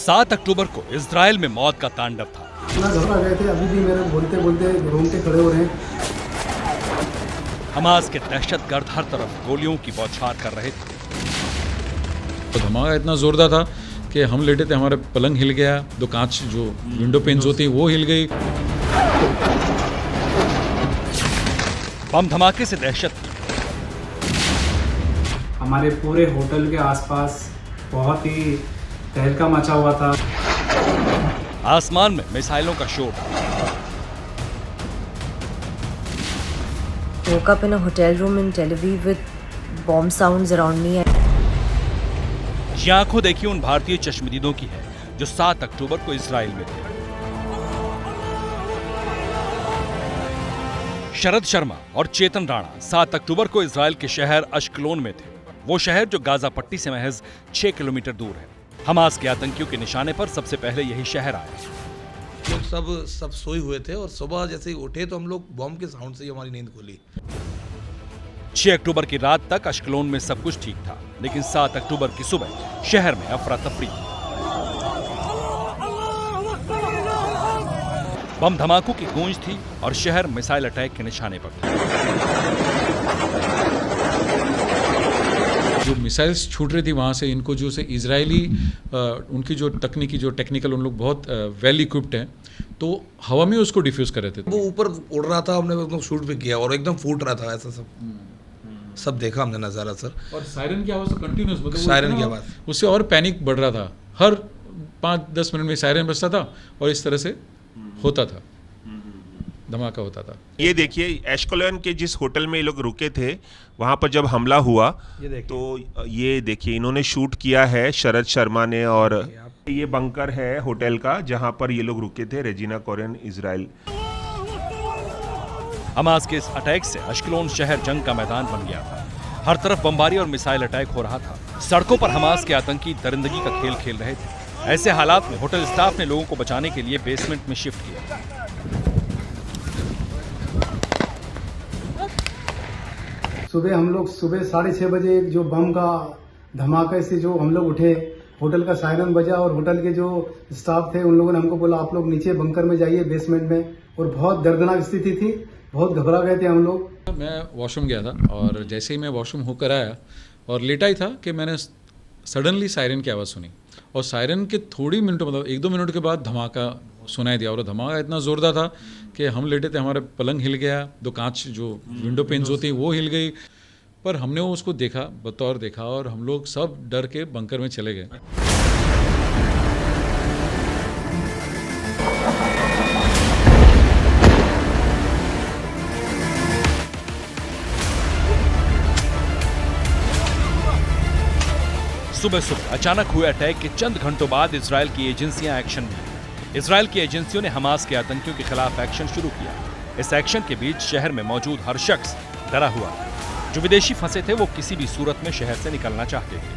7 अक्टूबर को इजराइल में मौत का तांडव था। इतना घबरा गए थे, अभी भी मेरे बोलते बोलते घूमते खड़े हो रहे हैं। हमास के दहशतगर्द हर तरफ गोलियों की बौछार कर रहे थे। तो धमाका इतना जोरदार था कि हम लेटे थे, हमारा पलंग हिल गया, दो कांच जो विंडो पेन्स होती वो हिल गई। बम धमाके से दहशत थी। हमारे पूरे होटल के आसपास बहुत ही तहलका मचा हुआ था। आसमान में मिसाइलों का शोर। Woke up in a hotel room in Tel Aviv with bomb sounds around me. ये आंखों देखी उन भारतीय चश्मदीदों की है जो 7 अक्टूबर को इजराइल में थे। शरद शर्मा और चेतन राणा 7 अक्टूबर को इजराइल के शहर अश्कलोन में थे, वो शहर जो गाजा पट्टी से महज 6 किलोमीटर दूर है। हमास के आतंकियों के निशाने पर सबसे पहले यही शहर आया। लोग सब सोए हुए थे और सुबह जैसे ही उठे तो हम लोग बॉम्ब के साउंड से ही हमारी नींद खुली। 6 अक्टूबर की रात तक अश्कलोन में सब कुछ ठीक था, लेकिन 7 अक्टूबर की सुबह शहर में अफरा तफरी। बम धमाकों की गूंज थी और शहर मिसाइल अटैक के निशाने पर था। जो मिसाइल्स छूट रही थी वहाँ से, इनको जो से इजरायली उनकी जो तकनीकी जो टेक्निकल उन लोग बहुत वेल इक्विप्ड हैं, तो हवा में उसको डिफ्यूज कर रहे थे। वो ऊपर उड़ रहा था, हमने एकदम शूट भी किया और एकदम फूट रहा था, ऐसा सब देखा हमने नज़ारा सर। और सायरन की आवाज़ तो कंटिन्यूस, मतलब सायरन की आवाज़, उससे और पैनिक बढ़ रहा था। हर 5-10 मिनट में सायरन बजता था और इस तरह से होता था, धमाका होता था। ये देखिए एश्कलोन के जिस होटल में ये लोग रुके थे, वहाँ पर जब हमला हुआ तो ये देखिए इन्होंने शूट किया है शरद शर्मा ने। और ये बंकर है होटल का जहाँ पर ये लोग रुके थे, रेजिना कोरियन इजराइल। हमास के इस अटैक से अश्कलोन शहर जंग का मैदान बन गया था। हर तरफ बमबारी और मिसाइल अटैक हो रहा था। सड़कों पर हमास के आतंकी दरिंदगी का खेल खेल रहे थे। ऐसे हालात में होटल स्टाफ ने लोगों को बचाने के लिए बेसमेंट में शिफ्ट किया। सुबह हम लोग 6:30 बजे जो बम का धमाके से जो हम लोग उठे, होटल का सायरन बजा और होटल के जो स्टाफ थे उन लोगों ने हमको बोला आप लोग नीचे बंकर में जाइए बेसमेंट में। और बहुत दर्दनाक स्थिति थी, बहुत घबरा गए थे हम लोग। मैं वॉशरूम गया था और जैसे ही मैं वॉशरूम होकर आया और लेटा ही था कि मैंने सडनली सायरन की आवाज़ सुनी। और सायरन के थोड़ी मिनटों, मतलब 1-2 मिनट के बाद धमाका सुनाई दिया। और धमाका इतना ज़ोरदार था कि हम लेटे थे, हमारा पलंग हिल गया, दो कांच जो विंडो पेन्स होती वो हिल गई। पर हमने वो उसको देखा, बतौर देखा, और हम लोग सब डर के बंकर में चले गए। सुबह सुबह अचानक हुए अटैक के चंद घंटों बाद इजराइल की एजेंसियां एक्शन में आई। इजराइल की एजेंसियों ने हमास के आतंकियों के खिलाफ एक्शन शुरू किया। इस एक्शन के बीच शहर में मौजूद हर शख्स डरा हुआ था। जो विदेशी फंसे थे वो किसी भी सूरत में शहर से निकलना चाहते थे।